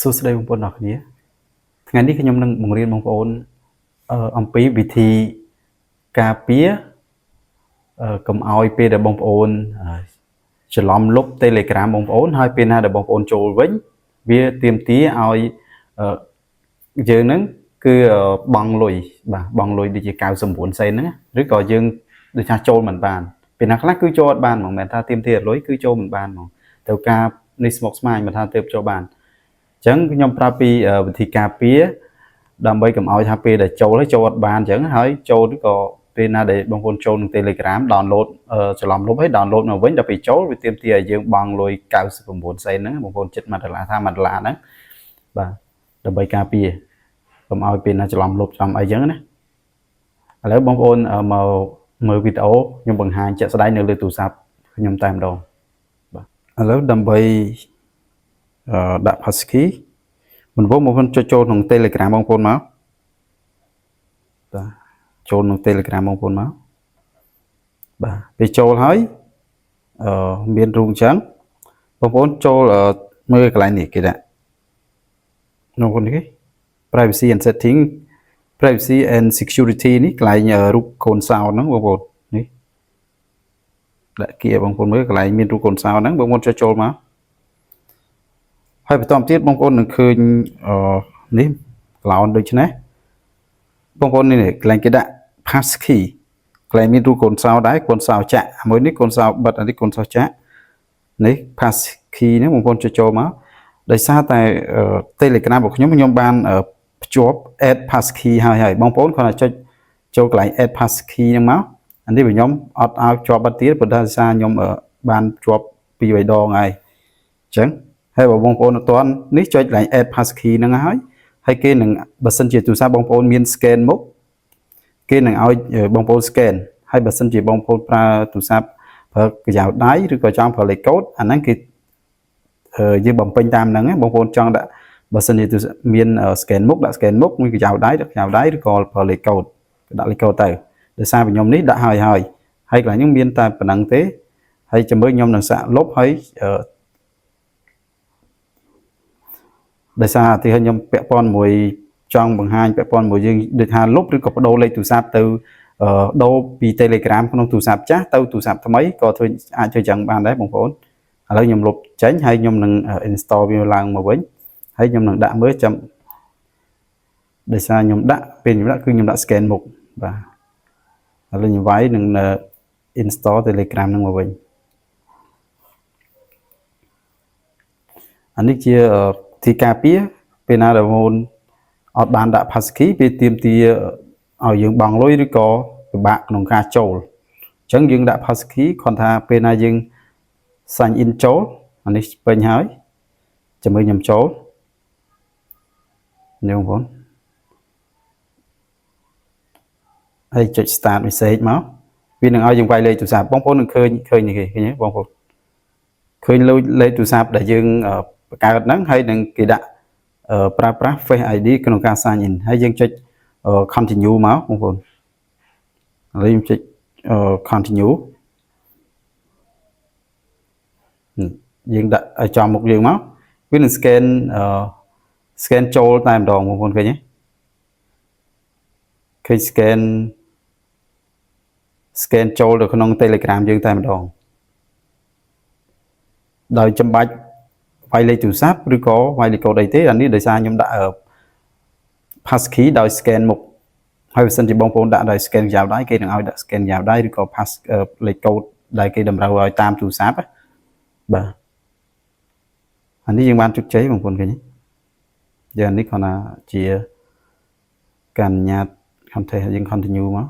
សួស្តីបងប្អូនទាំងគ្នាថ្ងៃនេះខ្ញុំនឹងបង្រៀនបងប្អូនអំពីវិធីការពារកុំឲ្យពេលដែលបងប្អូនច្រឡំលុប Telegram បងប្អូនហើយពេលណាដែលបងប្អូនចូលវិញវាទាមទារឲ្យយើងនឹងគឺបង់លុយបាទបង់លុយដូចជា99សេនហ្នឹងឬក៏យើងដូចថាចូលមិនបានពេលណាខ្លះគឺចូលអត់បានហ្មងមិនថាទាមទារលុយគឺចូលមិនបានហ្មងទៅការនេះស្មុគស្មាញមិនថាទៅចូលបានអញ្ចឹងខ្ញុំប្រាប់ពីវិធីការពារដើម្បីកុំឲ្យថាពេលដែលចូលហើយចូលអត់បានអញ្ចឹងហើយចូលឬក៏ពេលណាដែលបងប្អូនចូលនឹង Telegram download ច្រឡំលុបហើយ download មកវិញដល់ពេលចូលវាទាមទារឲ្យយើងបង់លុយ99សេនហ្នឹងបងប្អូនចិត្ត$1ថា$1ហ្នឹងបាទដើម្បីការពារកុំឲ្យពេលណាច្រឡំលុបច្រឡំអីអញ្ចឹងណាឥឡូវបងប្អូនមកមើលវីដេអូខ្ញុំបង្ហាញជាក់ស្ដែងនៅលើទូរស័ព្ទខ្ញុំតែម្ដងបាទឥឡូវដើម្បីដាក់ passkey បងប្អូនចុចចូលក្នុង Telegram បងប្អូនមកបាទចូលក្នុង Telegram បងប្អូនមកបាទពេលចូលហើយមានរូបអញ្ចឹងបងប្អូនចូលមើលកន្លែងនេះគេដាក់បងប្អូននេះ privacy and setting privacy and security នេះកន្លែងរូបកូនសោហ្នឹងបងប្អូននេះដាក់គៀបងប្អូនមើលកន្លែងមានរូបកូនសោហ្នឹងបងប្អូនចុចចូលមកហើយបន្តទៀតបងប្អូននឹងឃើញនេះ cloud ដូចនេះបងប្អូននេះកន្លែងគេដាក់ passkey កន្លែងមានរូបកូនសោដែរកូនសោចាក់មួយនេះកូនសោបិទអានេះកូនសោចាក់នេះ passkey នេះបងប្អូនចុចចូលមកដោយសារតែ Telegram របស់ខ្ញុំបានភ្ជាប់ add passkey ហើយបងប្អូនគ្រាន់តែចុចចូលកន្លែង add passkey ហ្នឹងមកអានេះខ្ញុំអត់ឲ្យជាប់បាត់ទៀតព្រោះដោយសារខ្ញុំបានជាប់2 3ដងហើយអញ្ចឹងហើយបងប្អូនអត់ទាន់នេះចុចកន្លែង add passkey ហ្នឹងហើយគេនឹងបើសិនជាទូរស័ព្ទបងប្អូនមាន scan មុខគេនឹងឲ្យបងប្អូន scan ហើយបើសិនជាបងប្អូនប្រើទូរស័ព្ទប្រើកាយ៉ៅដៃឬក៏ចង់ប្រើលេខកូដអាហ្នឹងគេយើងបំពេញតាមហ្នឹងបងប្អូនចង់ដាក់បើសិនជាមាន scan មុខដាក់ scan មុខមួយកាយ៉ៅដៃដាក់កាយ៉ៅដៃឬក៏ប្រើលេខកូដដាក់លេខកូដទៅដោយសារខ្ញុំនេះដាក់ហើយកន្លែងហ្នឹងមានតែប៉ុណ្ណឹងទេហើយចាំមើលខ្ញុំនឹងសាកលុបហើយដោយសារទីខ្ញុំពាក់ព័ន្ធមួយចង់បង្ហាញពាក់ព័ន្ធមួយយើងដូចថាលុបឬក៏បដូរលេខទូរស័ព្ទទៅដូរពី Telegram ក្នុងទូរស័ព្ទចាស់ទៅទូរស័ព្ទថ្មីក៏ធ្វើអាចធ្វើចឹងបានដែរបងប្អូនឥឡូវខ្ញុំលុបចេញហើយខ្ញុំនឹង install វាឡើងមកវិញហើយខ្ញុំនឹងដាក់មើលចាំដោយសារខ្ញុំដាក់ពេលខ្ញុំដាក់គឺខ្ញុំដាក់ scan មុខបាទឥឡូវខ្ញុំវាយនឹង install Telegram នឹងមកវិញអានេះជាទីការពារពេលណាដែលបងអត់បានដាក់ passkey ពេលទាមទារឲ្យយើងបង់លុយឬក៏ពិបាកក្នុងការចូលអញ្ចឹងយើងដាក់ passkey គ្រាន់ថាពេលណាយើង sign in ចូលអានេះពេញហើយចាំមើលខ្ញុំចូលនេះបងប្អូនហើយចុច start message មកវានឹងឲ្យយើងវាយលេខទូរស័ព្ទបងប្អូននឹងឃើញនេះគេឃើញទេបងប្អូនឃើញលេខទូរស័ព្ទដែលយើងបង្កើតហ្នឹងហើយនឹងគេដាក់ប្រើប្រាស់ Face ID ក្នុងការ sign in ហើយយើងចុច continue មកបងប្អូនឥឡូវខ្ញុំចុច continue យើងដាក់ឲ្យចំមុខយើងមកវានឹង scan ចូលតែម្ដងបងប្អូនឃើញទេឃើញ scan ចូលទៅក្នុង Telegram យើងតែម្ដងដោយចំបាច់វាយលេខទូរស័ព្ទឬក៏វាយលេខកូដអីទេអានេះដោយសារខ្ញុំដាក់ passkey ដោយ scan មុខហើយបើសិនជាបងប្អូនដាក់ដោយ scan យ៉ាវដៃគេនឹងឲ្យដាក់ scan យ៉ាវដៃឬក៏ pass លេខកូដដែលគេតម្រូវឲ្យតាមទូរស័ព្ទបាទអានេះយើងបានជោគជ័យបងប្អូនឃើញទេយ៉ាងនេះគ្រាន់តែជាការអនុញ្ញាត content យើង continue មក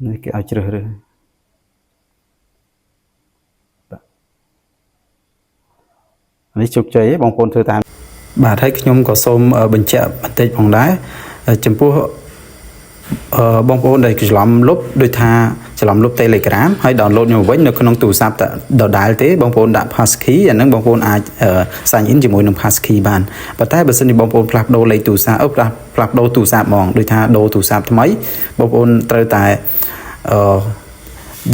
នេះគេឲ្យជ្រើសរើសនេះជោគជ័យបងប្អូនធ្វើតាមបាទហើយខ្ញុំក៏សូមបញ្ជាក់បន្តិចផងដែរចំពោះបងប្អូនដែលច្រឡំលុបដូចថាច្រឡំលុប Telegram ហើយ download មកវិញនៅក្នុងទូរស័ព្ទដដែលទេបងប្អូនដាក់ passkey អាហ្នឹងបងប្អូនអាច sign in ជាមួយនឹង passkey បានប៉ុន្តែបើសិនជាបងប្អូនផ្លាស់ប្ដូរលេខទូរស័ព្ទផ្លាស់ប្ដូរទូរស័ព្ទហ្មងដូចថាដូរទូរស័ព្ទថ្មីបងប្អូនត្រូវតែ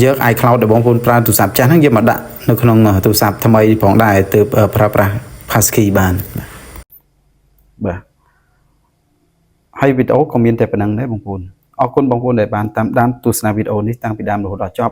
យក iCloud ដែលបងប្អូនប្រើទូរស័ព្ទចាស់ហ្នឹងយកមកដាក់នៅក្នុងទូរស័ព្ទថ្មីផងដែរទើបប្រើប្រាស់ passkey បានបាទហើយវីដេអូក៏មានតែប៉ុណ្្នឹងដែរបងប្អូនអរគុណបងប្អូនដែលបានតាមដានទស្សនាវីដេអូនេះតាំងពីដើមរហូតដល់ចប់